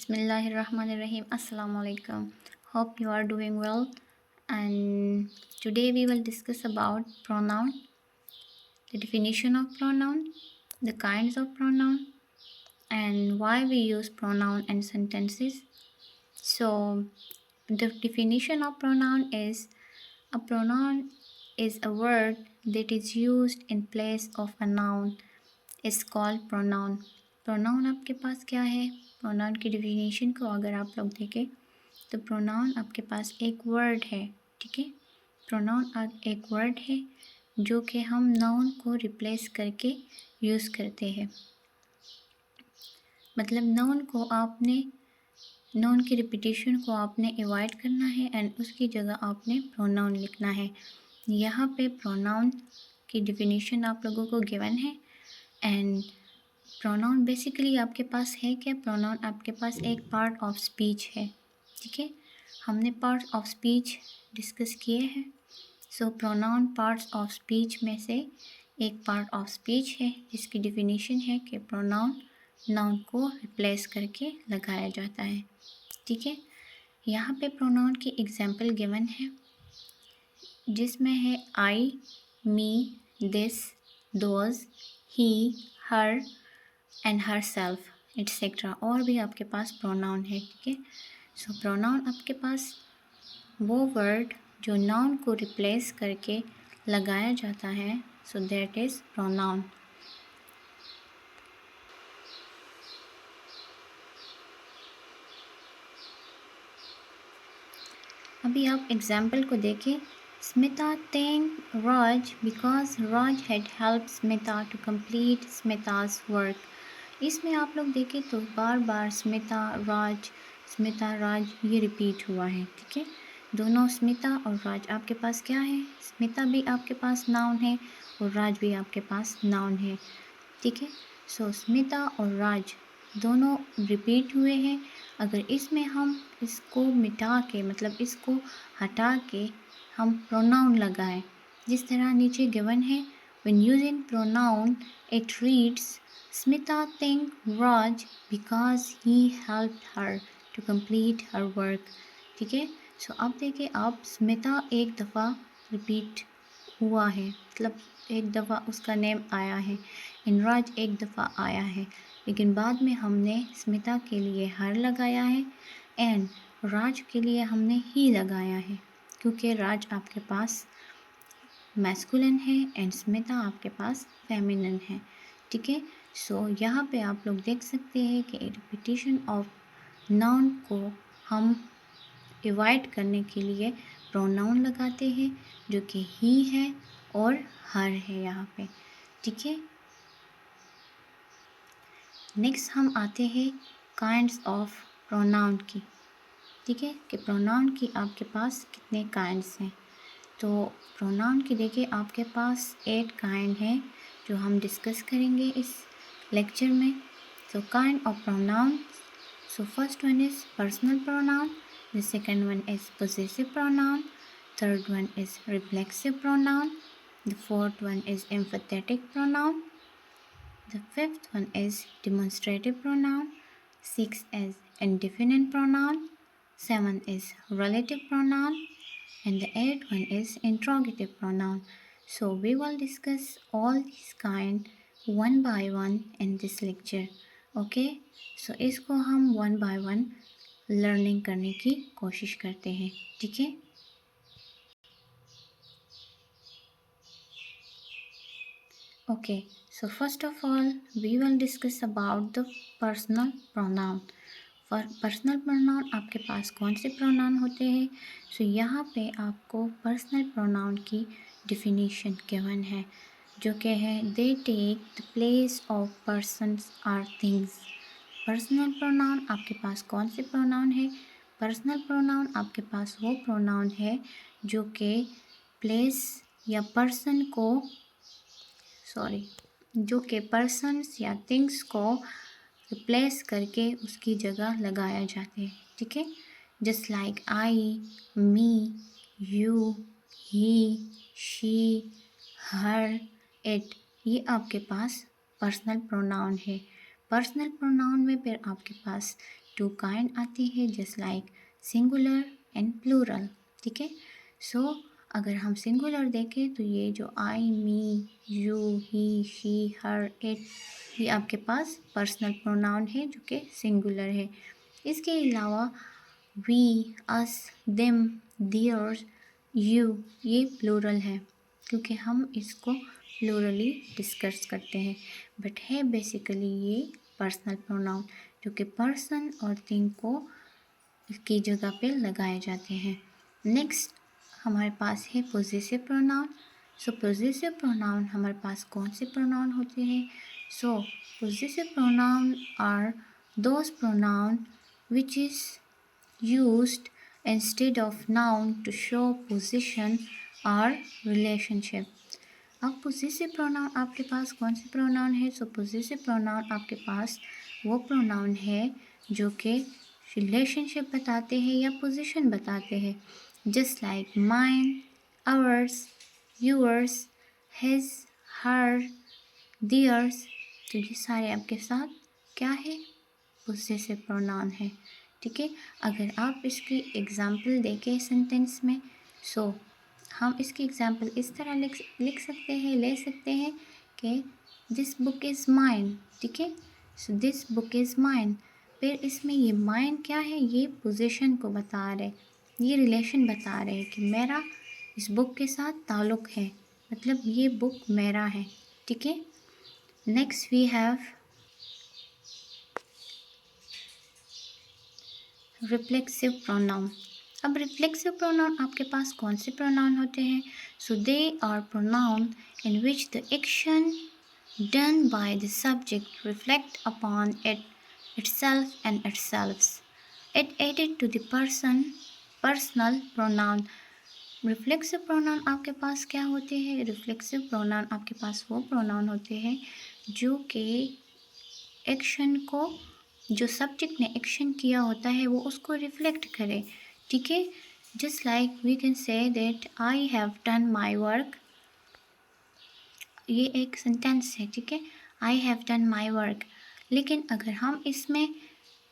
Bismillahirrahmanirrahim. Assalamu alaikum. Hope you are doing well. And today we will discuss about pronoun, the definition of pronoun, the kinds of pronoun, and why we use pronoun and sentences. So, the definition of pronoun is a pronoun is a word that is used in place of a noun is called pronoun. Pronoun आपके पास क्या है? Pronoun की definition को अगर आप लोग देखें तो प्रोनाउन आपके पास एक वर्ड है, ठीक है। प्रोनाउन एक वर्ड है जो कि हम नाउन को रिप्लेस करके यूज़ करते हैं। मतलब नाउन की रिपीटेशन को आपने अवॉइड करना है एंड उसकी जगह आपने प्रोनाउन लिखना है। यहाँ पे प्रोनाउन की डिफिनीशन आप लोगों को गिवन है एंड प्रोनाउन बेसिकली आपके पास है क्या? प्रोनाउन आपके पास एक पार्ट ऑफ स्पीच है, ठीक है। हमने पार्ट्स ऑफ स्पीच डिस्कस किए हैं। सो प्रोनाउन पार्ट्स ऑफ स्पीच में से एक पार्ट ऑफ स्पीच है जिसकी डिफिनीशन है कि प्रोनाउन नाउन को रिप्लेस करके लगाया जाता है, ठीक है। यहाँ पे प्रोनाउन की एग्जांपल गिवन है जिसमें है I, me, this, those, he, her and herself etcetera. और भी आपके पास प्रोनाउन है, ठीक है। सो प्रोनाउन आपके पास वो वर्ड जो नाउन को रिप्लेस करके लगाया जाता है, सो दैट इज़ प्रोनाउन। अभी आप एग्जाम्पल को देखें। Smita thank Raj because Raj had help Smita to complete Smita's work. इसमें आप लोग देखें तो बार बार स्मिता राज ये रिपीट हुआ है, ठीक है। दोनों स्मिता और राज आपके पास क्या है? स्मिता भी आपके पास नाउन है और राज भी आपके पास नाउन है, ठीक है। सो स्मिता और राज दोनों रिपीट हुए हैं। अगर इसमें हम इसको मिटा के मतलब इसको हटा के हम प्रोनाउन लगाएं, जिस तरह नीचे गिवन है, when using pronoun it reads Smita thanked Raj because he helped her to complete her work, ठीक है। सो अब देखिए आप, स्मिता एक दफ़ा रिपीट हुआ है, मतलब एक दफ़ा उसका नेम आया है, राज एक दफ़ा आया है, लेकिन बाद में हमने स्मिता के लिए हर लगाया है एंड राज के लिए हमने ही लगाया है, क्योंकि राज आपके पास मैस्कुलिन है एंड स्मिता आपके पास फेमिनिन है, ठीक है। सो यहाँ पे आप लोग देख सकते हैं कि रिपीटेशन ऑफ नाउन को हम अवॉइड करने के लिए प्रोनाउन लगाते हैं जो कि ही है और हर है यहाँ पे, ठीक है। नेक्स्ट हम आते हैं काइंड्स ऑफ प्रोनाउन की, ठीक है, कि प्रोनाउन की आपके पास कितने काइंड्स हैं। तो प्रोनाउन की देखिए आपके पास 8 काइंड हैं जो हम डिस्कस करेंगे इस लेक्चर में। तो kind of pronoun, so first one is personal pronoun, the second one is possessive pronoun, third one is reflexive pronoun, the fourth one is emphatic pronoun, the fifth one is demonstrative pronoun, sixth is indefinite pronoun, seventh is relative pronoun, and the eighth one is interrogative pronoun. So we will discuss all these kind one by one in this lecture. Okay? So इसको हम one by one learning करने की कोशिश करते हैं, ठीक है। Okay, so first of all, we will discuss about the personal pronoun. Personal pronoun आपके पास कौन से प्रोनाउन होते हैं? सो यहाँ पे आपको पर्सनल प्रोनाउन की डिफिनीशन गिवन है जो कि है they take the place of persons or things. Personal pronoun आपके पास कौन से प्रोनाउन है? पर्सनल प्रोनाउन आपके पास वो प्रोनाउन है जो कि प्लेस या पर्सन को जो कि पर्सन्स या थिंग्स को रिप्लेस करके उसकी जगह लगाया जाते हैं, ठीक है। Just like I, me, you, he, she, her, it, ये आपके पास पर्सनल प्रोनाउन है। पर्सनल प्रोनाउन में फिर आपके पास टू काइंड आती है just like singular and plural, ठीक है। सो अगर हम सिंगुलर देखें तो ये जो I, me, you, he, she, her, it, ये आपके पास पर्सनल प्रोनाउन है जो कि सिंगुलर है। इसके अलावा we, us, them, theirs, you, ये प्लूरल है क्योंकि हम इसको प्लूरली डिस्कस करते हैं, बट है बेसिकली ये पर्सनल प्रोनाउन जो कि पर्सन और थिंग को की जगह पे लगाए जाते हैं। नेक्स्ट हमारे पास है possessive pronoun. So possessive pronoun हमारे पास कौन से प्रोनाउन होते हैं? So possessive pronoun are those pronoun which is used instead of noun to show position or relationship। अब पोजेसिव प्रोनाउन आपके पास कौन से प्रोनाउन है? सो पोजेसिव प्रोनाउन आपके पास वो प्रोनाउन है जो कि रिलेशनशिप बताते हैं या पोजीशन बताते हैं, just like mine, ours, yours, his, her, theirs. तो ये सारे आपके साथ क्या है? पोजेसिव प्रोनाउन है, ठीक है। अगर आप इसकी एग्जाम्पल देखें सेंटेंस में, सो हम इसकी एग्जाम्पल इस तरह लिख सकते हैं, ले सकते हैं कि दिस बुक इज़ माइन, ठीक है। So this book is mine, फिर इसमें ये माइन क्या है? ये पोजीशन को बता रहे, ये रिलेशन बता रहे हैं कि मेरा इस बुक के साथ ताल्लुक़ है, मतलब ये बुक मेरा है, ठीक है। Next we have reflexive pronoun. अब रिफ्लेक्सिव प्रोनाउन आपके पास कौन से प्रोनाउन होते हैं? So they are pronoun in which the action done by the subject reflect upon itself and itself। It added to the personal pronoun। Reflexive pronoun आपके पास क्या होते हैं? रिफ्लेक्सिव प्रोनाउन आपके पास वो प्रोनाउन होते हैं जो कि एक्शन को, जो सब्जेक्ट ने एक्शन किया होता है वो उसको रिफ्लेक्ट करे, ठीक है। Just like we can say that I have done my work, ये एक सेंटेंस है, ठीक है, I have done my work. लेकिन अगर हम इसमें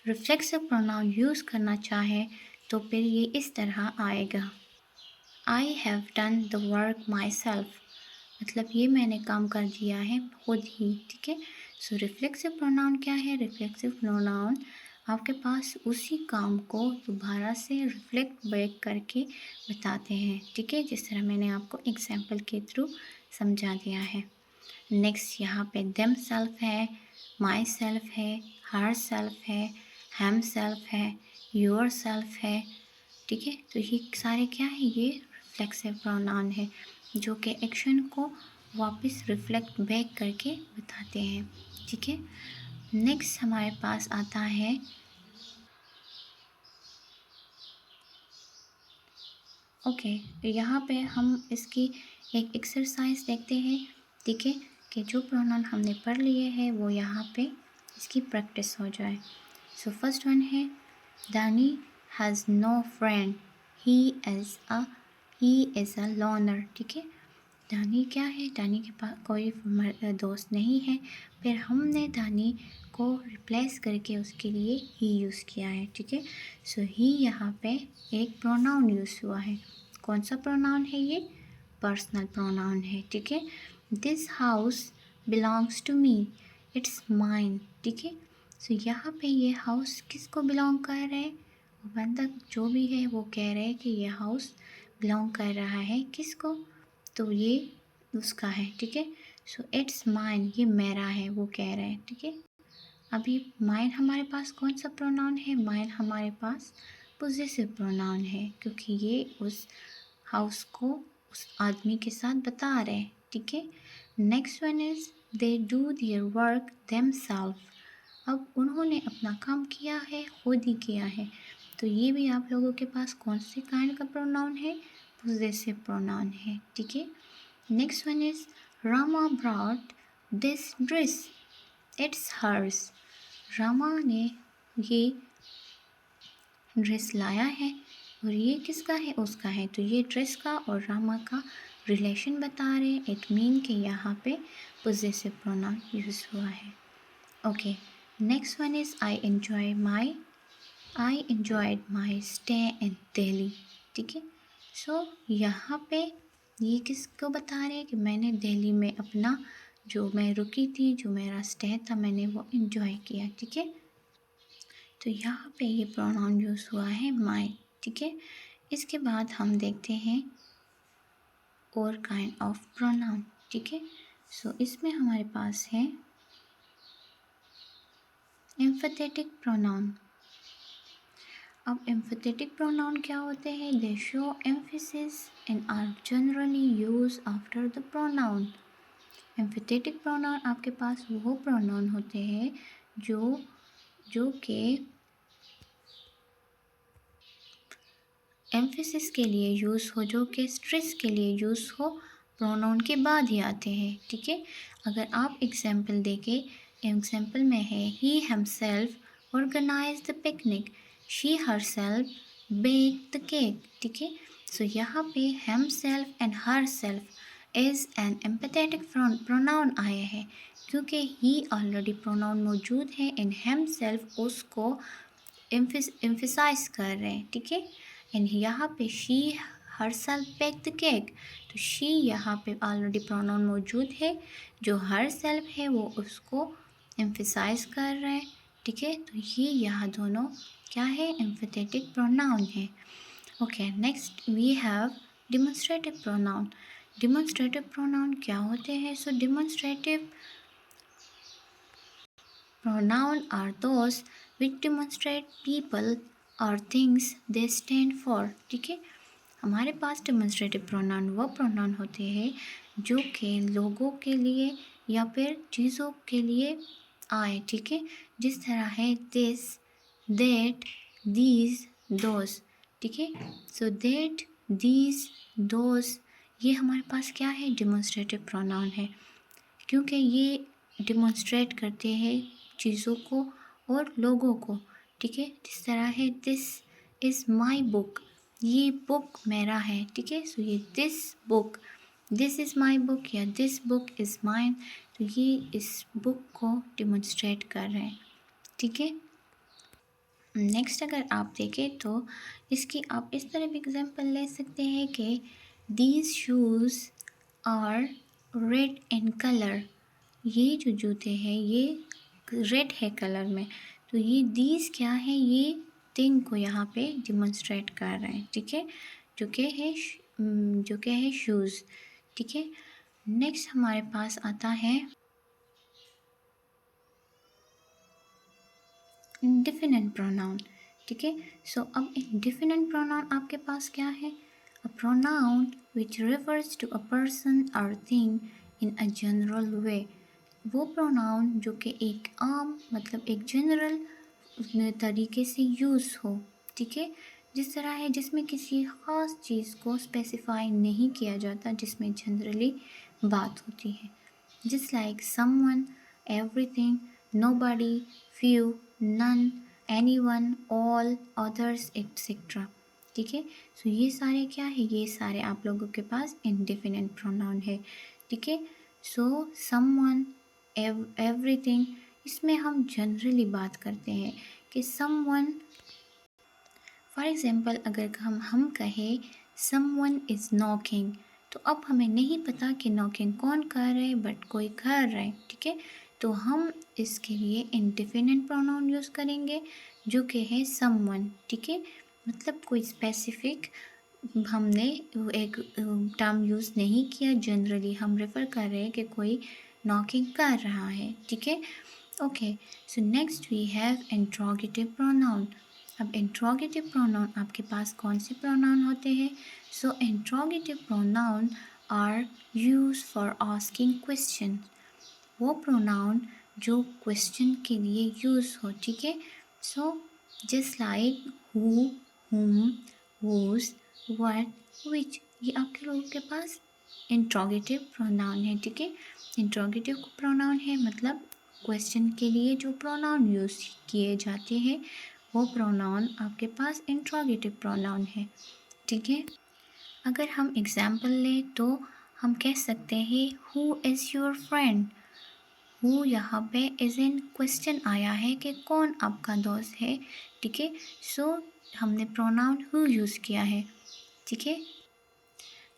रिफ्लेक्सिव प्रोनाउन यूज़ करना चाहें तो फिर ये इस तरह आएगा, आई have done the work my self, मतलब ये मैंने काम कर दिया है खुद ही, ठीक है। सो रिफ्लेक्सिव प्रोनाउन क्या है? रिफ्लेक्सिव प्रोनाउन आपके पास उसी काम को दोबारा से रिफ्लेक्ट बैक करके बताते हैं, ठीक है, जिस तरह मैंने आपको एग्जाम्पल के थ्रू समझा दिया है। नेक्स्ट यहाँ पे देम सेल्फ है, माई सेल्फ है, हर सेल्फ है, हैम सेल्फ है, योर सेल्फ है, ठीक है। तो ये सारे क्या है? ये रिफ्लेक्सिव प्रोनाउन है जो कि एक्शन को वापस रिफ्लेक्ट बैक करके बताते हैं, ठीक है। नेक्स्ट हमारे पास आता है ओके, यहाँ पे हम इसकी एक एक्सरसाइज देखते हैं, ठीक है, कि जो प्रोनाउन हमने पढ़ लिए हैं वो यहाँ पे इसकी प्रैक्टिस हो जाए। सो फर्स्ट वन है Dani has no friend, he is a loner, ठीक है। दानी क्या है? दानी के पास कोई दोस्त नहीं है, फिर हमने दानी को रिप्लेस करके उसके लिए ही यूज़ किया है, ठीक है। सो ही यहाँ पे एक प्रोनाउन यूज़ हुआ है, कौन सा प्रोनाउन है? ये पर्सनल प्रोनाउन है, ठीक है। This house belongs to me, it's mine, ठीक है। सो यहाँ पे ये हाउस किसको बिलोंग कर रहा है? वो बंदा जो भी है वो कह रहे हैं कि ये हाउस बिलोंग कर रहा है किसको? तो ये उसका है, ठीक है। सो इट्स माइन, ये मेरा है, वो कह रहे हैं, ठीक है। अभी माइन हमारे पास कौन सा प्रोनाउन है? माइन हमारे पास पोजेसिव प्रोनाउन है क्योंकि ये उस हाउस को उस आदमी के साथ बता रहे हैं, ठीक है। Next one is they do their work themself. अब उन्होंने अपना काम किया है, खुद ही किया है, तो ये भी आप लोगों के पास कौन से काइंड का प्रोनाउन है? पोजेसिव प्रोनाउन है, ठीक है। Next one is Rama brought this dress, it's hers. Rama ने ये ड्रेस लाया है और ये किसका है? उसका है। तो ये ड्रेस का और रामा का रिलेशन बता रहे हैं, इट मीन कि यहाँ पे पोजेसिव प्रोनाउन यूज़ हुआ है। Okay, next one is I enjoy my I enjoyed my stay in Delhi. ठीक है, सो यहाँ पे ये किसको बता रहे हैं कि मैंने दिल्ली में अपना जो मैं रुकी थी, जो मेरा स्टे था, मैंने वो एन्जॉय किया। ठीक है, तो यहाँ पे ये प्रोनाउन यूज़ हुआ है माई। ठीक है, इसके बाद हम देखते हैं और काइंड ऑफ प्रोनाउन। ठीक है, सो इसमें हमारे पास है एम्फेथेटिक प्रोनाउन। अब एम्फेथेटिक प्रोनाउन क्या होते हैं? They show emphasis and are generally use after the pronoun. Emphatic pronoun आपके पास वो प्रोनाउन होते हैं जो कि एम्फेसिस के लिए यूज़ हो, जो कि स्ट्रेस के लिए यूज़ हो, प्रोनाउन के बाद ही आते हैं। ठीक है, अगर आप एग्जाम्पल देखें, एग्जाम्पल में है he himself organise the picnic, she herself bake the cake. ठीक है, सो यहाँ पे himself and herself is an empathetic pronoun आया है, क्योंकि ही ऑलरेडी प्रोनाउन मौजूद है इन हिमसेल्फ, उसको एम्फेसाइज कर रहे हैं। ठीक है, एंड यहाँ पे she herself bake the cake, तो शी यहाँ पे ऑलरेडी प्रोनाउन मौजूद है, जो हर सेल्फ है वो उसको एम्फेसाइज कर रहे हैं। ठीक है, तो ये यहाँ दोनों क्या है? एम्फेथेटिक प्रोनाउन है। Okay, next we have demonstrative pronoun. Demonstrative pronoun क्या होते हैं? So demonstrative pronoun are those which demonstrate people or things they stand for। ठीक है, हमारे पास डिमॉन्स्ट्रेटिव प्रोनाउन वो प्रोनाउन होते हैं जो कि लोगों के लिए या फिर चीज़ों के लिए आए। ठीक है, जिस तरह है दिस, दैट, दीज, दोज। ठीक है, सो दैट, दीज, दोज, ये हमारे पास क्या है? डिमॉन्स्ट्रेटिव प्रोनाउन है, क्योंकि ये डिमॉन्स्ट्रेट करते हैं चीज़ों को और लोगों को। ठीक है, जिस तरह है दिस इज़ माई बुक, ये बुक मेरा है। ठीक है, सो ये दिस इज़ माई बुक या दिस बुक इज़ माइन, तो ये इस बुक को डिमॉन्स्ट्रेट कर रहे हैं। ठीक है, नेक्स्ट अगर आप देखें तो इसकी आप इस तरह भी एग्जांपल ले सकते हैं कि these shoes are red in colour, ये जो जूते हैं ये रेड है कलर में, तो ये दीज क्या है? ये थिंग को यहाँ पे डिमॉन्स्ट्रेट कर रहे हैं। ठीक है, जो कि है शूज़। ठीक है, नेक्स्ट हमारे पास आता है इंडिफिनेंट प्रोनाउन। ठीक है, सो अब इंडिफिनेंट प्रोनाउन आपके पास क्या है? A pronoun which refers to a person और thing in a general way. वो प्रोनाउन जो कि एक आम मतलब एक जनरल तरीके से यूज़ हो। ठीक है, जिस तरह है जिसमें किसी ख़ास चीज़ को स्पेसिफाई नहीं किया जाता, जिसमें जनरली बात होती है। just like someone, everything, nobody, few, none, anyone, all, others, etc। ठीक है, सो ये सारे क्या है? ये सारे आप लोगों के पास इंडिफिनेंट प्रोनाउन है। ठीक है, सो someone, everything, इसमें हम जनरली बात करते हैं कि someone, फॉर एग्ज़ाम्पल अगर हम कहें समवन इज़ नॉकिंग, तो अब हमें नहीं पता कि नॉकिंग कौन कर रहा है, बट कोई कर रहा है। ठीक है, तो हम इसके लिए इंडिफिनेंट प्रोनाउन यूज़ करेंगे जो कि है समवन। ठीक है, मतलब कोई स्पेसिफिक हमने एक टर्म यूज़ नहीं किया, जनरली हम रेफ़र कर रहे हैं कि कोई नॉकिंग कर रहा है। ठीक है, okay, so next we have interrogative pronoun. अब इंट्रोगेटिव प्रोनाउन आपके पास कौन से प्रोनाउन होते हैं? So interrogative pronoun are use for asking question, वो प्रोनाउन जो क्वेश्चन के लिए यूज़ हो। ठीक है, so just like who, whom, whose, what, which, ये आपके लोगों के पास इंट्रोगेटिव प्रोनाउन है। ठीक है, इंट्रोगेटिव प्रोनाउन है मतलब क्वेश्चन के लिए जो प्रोनाउन यूज़ किए जाते हैं वो प्रोनाउन आपके पास इंट्रोगेटिव प्रोनाउन है। ठीक है, अगर हम एग्जाम्पल लें तो हम कह सकते हैं who is your friend, who यहाँ पे इज इन क्वेश्चन आया है कि कौन आपका दोस्त है, ठीक है। सो हमने प्रोनाउन हु यूज़ किया है, ठीक है।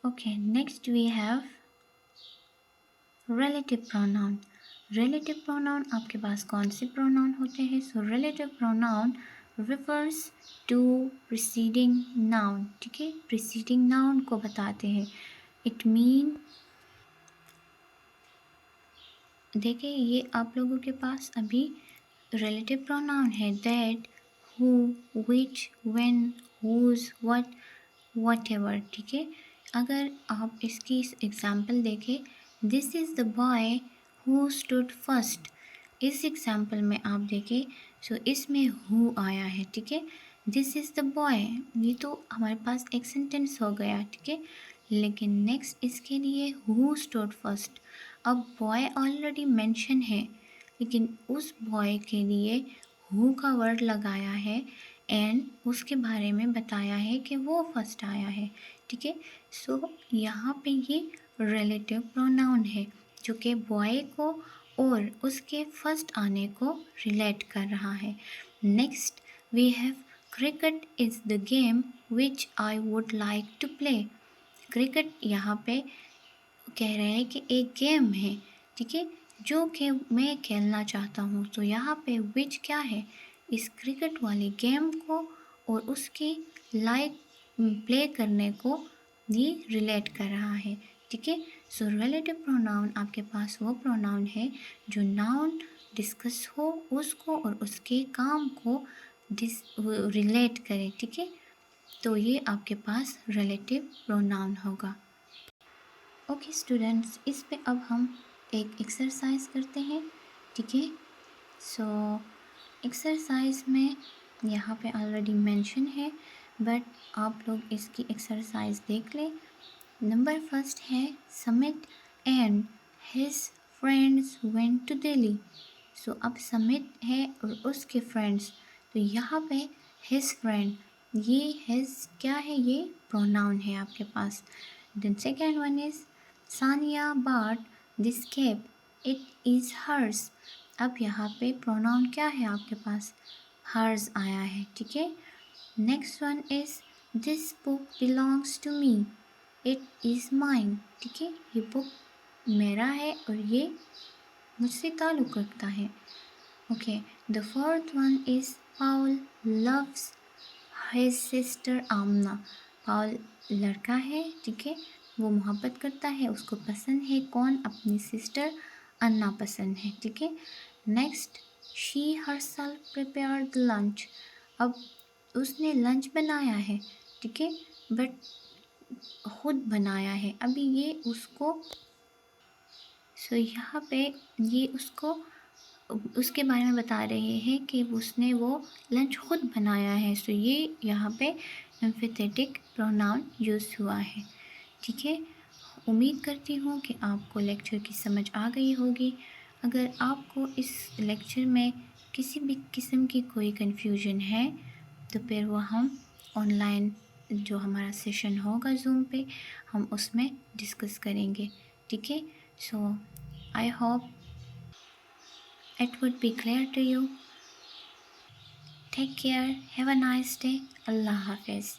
Okay, next we have relative pronoun. Relative pronoun आपके पास कौन से प्रोनाउन होते हैं? So relative pronoun refers to preceding noun, ठीक है। प्रीसीडिंग नाउन को बताते हैं। इट मीन, देखिए ये आप लोगों के पास अभी रिलेटिव प्रोनाउन है that, who, which, when, whose, whatever, ठीक है। अगर आप इसकी एग्जाम्पल देखें, this is the boy who stood first. इस एग्जाम्पल में आप देखें, सो इसमें हु आया है, ठीक है। दिस इज़ द बॉय, ये तो हमारे पास एक सेंटेंस हो गया, ठीक है। लेकिन नेक्स्ट इसके लिए हु स्टूड फर्स्ट। अब बॉय ऑलरेडी मेंशन है, लेकिन उस बॉय के लिए हु का वर्ड लगाया है एंड उसके बारे में बताया है कि वो फर्स्ट आया है, ठीक है। सो यहाँ पे ये रिलेटिव प्रोनाउन है जो कि बॉय को और उसके फर्स्ट आने को रिलेट कर रहा है। Next we have cricket is the game which I would like to play. Cricket यहाँ पे कह रहे हैं कि एक गेम है, ठीक है, जो कि मैं खेलना चाहता हूँ। तो यहाँ पे विच क्या है, इस क्रिकेट वाली गेम को और उसकी लाइक प्ले करने को ये रिलेट कर रहा है, ठीक है। सो रिलेटिव प्रोनाउन आपके पास वो प्रोनाउन है जो नाउन डिस्कस हो उसको और उसके काम को रिलेट करे, ठीक है। तो ये आपके पास रिलेटिव प्रोनाउन होगा। ओके स्टूडेंट्स, इस पे अब हम एक एक्सरसाइज करते हैं, ठीक है। सो एक्सरसाइज में यहाँ पे ऑलरेडी मेंशन है, बट आप लोग इसकी एक्सरसाइज देख लें। नंबर फर्स्ट है Sumit and his friends went to Delhi. So अब समिट है और उसके फ्रेंड्स, तो यहाँ पे हिज फ्रेंड, ये हिज क्या है, ये प्रोनाउन है आपके पास। Then second one is Sania bought this cap, it is hers. अब यहाँ पे प्रोनाउन क्या है आपके पास, हर्स आया है, ठीक है। Next one is this book belongs to me, it is mine, ठीक है। ये बुक मेरा है और ये मुझसे ताल्लुक़ रखता है। Okay, the fourth one is Paul loves his sister Amna. Paul लड़का है, ठीक है, वो मोहब्बत करता है, उसको पसंद है कौन, अपनी सिस्टर अन्ना पसंद है, ठीक है। Next she herself prepared the lunch. अब उसने लंच बनाया है, ठीक है, बट खुद बनाया है, अभी ये उसको, सो यहाँ पे ये उसको उसके बारे में बता रहे हैं कि उसने वो लंच खुद बनाया है। सो ये यहाँ पे एम्फेथेटिक प्रोनाउन यूज़ हुआ है, ठीक है। उम्मीद करती हूँ कि आपको लेक्चर की समझ आ गई होगी। अगर आपको इस लेक्चर में किसी भी किस्म की कोई कन्फ्यूजन है तो फिर वो हम ऑनलाइन जो हमारा सेशन होगा ज़ूम पे, हम उसमें डिस्कस करेंगे, ठीक है। So I hope it would be clear to you. Take care. Have a nice day. Allah Hafiz.